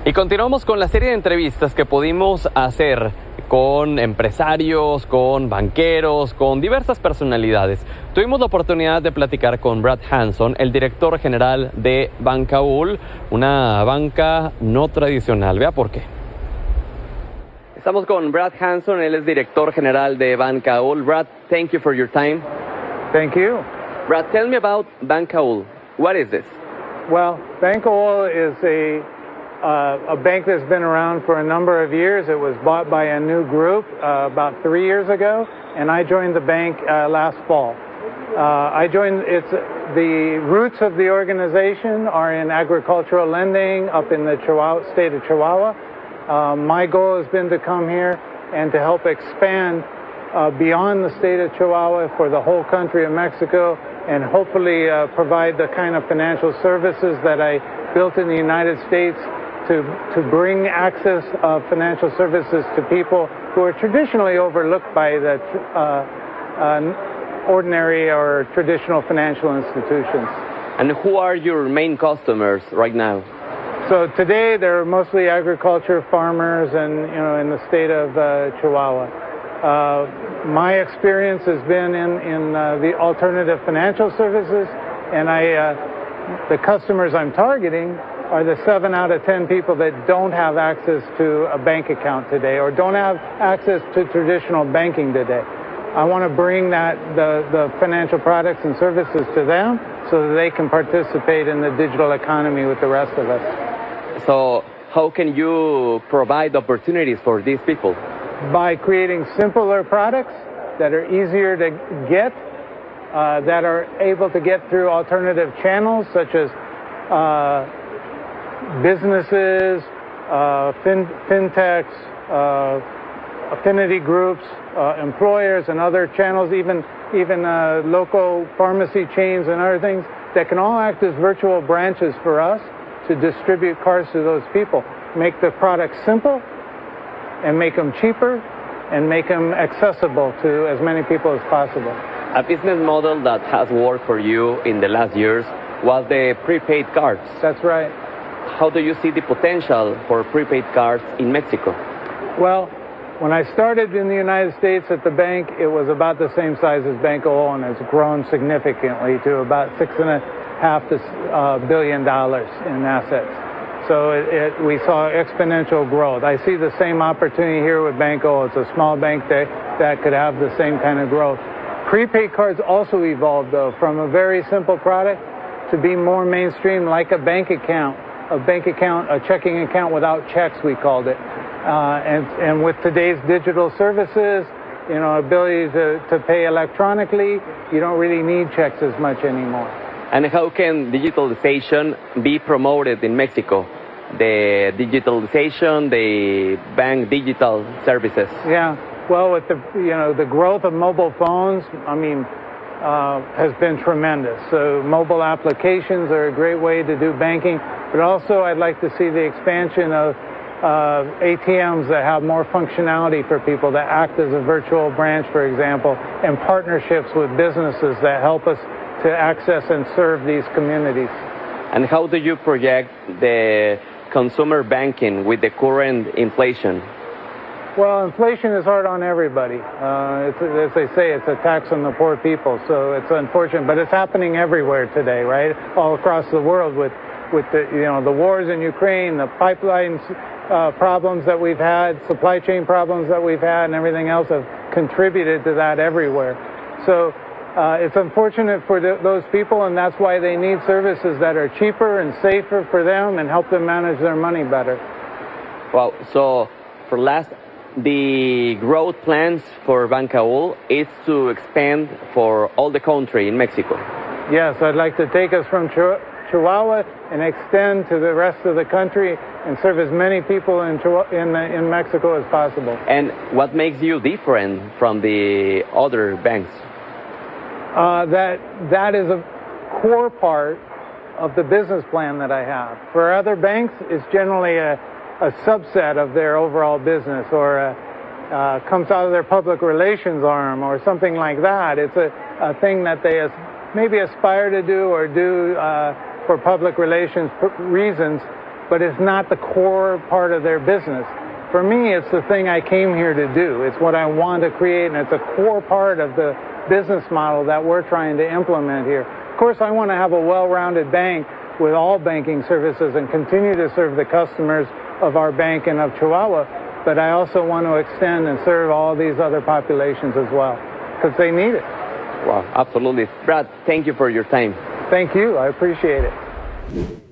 Y continuamos con la serie de entrevistas que pudimos hacer con empresarios, con banqueros, con diversas personalidades. Tuvimos la oportunidad de platicar con Brad Hanson, el director general de Bankaool, una banca no tradicional. Vea por qué. Estamos con Brad Hanson, él es director general de Bankaool. Brad, thank you for your time. Thank you. Brad, tell me about Bankaool. What is this? Well, Bankaool is a bank that's been around for a number of years. It was bought by a new group about 3 years ago, and I joined the bank last fall. The roots of the organization are in agricultural lending up in the state of Chihuahua. My goal has been to come here and to help expand beyond the state of Chihuahua for the whole country of Mexico, and hopefully provide the kind of financial services that I built in the United States to bring access of financial services to people who are traditionally overlooked by the ordinary or traditional financial institutions. And who are your main customers right now? So today they're mostly agriculture, farmers, and in the state of Chihuahua. My experience has been in the alternative financial services, and the customers I'm targeting are the 7 out of 10 people that don't have access to a bank account today or don't have access to traditional banking today. I want to bring the financial products and services to them so that they can participate in the digital economy with the rest of us. So how can you provide opportunities for these people? By creating simpler products that are easier to get, that are able to get through alternative channels such as businesses, fintechs, affinity groups, employers, and other channels, even local pharmacy chains and other things that can all act as virtual branches for us to distribute cards to those people. Make the product simple and make them cheaper and make them accessible to as many people as possible. A business model that has worked for you in the last years was the prepaid cards. That's right. How do you see the potential for prepaid cards in Mexico? Well, when I started in the United States at the bank, it was about the same size as Bankaool, and it's grown significantly to about $6.5 billion in assets. So we saw exponential growth. I see the same opportunity here with Bankaool. It's a small bank that could have the same kind of growth. Prepaid cards also evolved, though, from a very simple product to be more mainstream, like a bank account, a checking account without checks, we called it. And with today's digital services, ability to pay electronically, you don't really need checks as much anymore. And how can digitalization be promoted in Mexico? The digitalization, the bank digital services. Yeah, well, with the growth of mobile phones, has been tremendous. So mobile applications are a great way to do banking, but also I'd like to see the expansion of ATMs that have more functionality for people, that act as a virtual branch, for example, and partnerships with businesses that help us to access and serve these communities. And how do you project the consumer banking with the current inflation? Well, inflation is hard on everybody. As they say, it's a tax on the poor people, so it's unfortunate, but it's happening everywhere today, right? All across the world with the wars in Ukraine, the pipelines problems that we've had, supply chain problems that we've had, and everything else have contributed to that everywhere. So it's unfortunate for those people, and that's why they need services that are cheaper and safer for them and help them manage their money better. Well, so for last, the growth plans for Bankaool is to expand for all the country in Mexico. Yes, I'd like to take us from Chihuahua and extend to the rest of the country and serve as many people in Mexico as possible. And what makes you different from the other banks? That is a core part of the business plan that I have. For other banks, it's generally a subset of their overall business, or comes out of their public relations arm or something like that. It's a thing that they maybe aspire to do or do for public relations reasons, but it's not the core part of their business. For me, it's the thing I came here to do. It's what I want to create, and it's a core part of the business model that we're trying to implement here. Of course, I want to have a well-rounded bank with all banking services and continue to serve the customers of our bank and of Chihuahua, but I also want to extend and serve all these other populations as well, because they need it. Wow, absolutely. Brad, thank you for your time. Thank you. I appreciate it.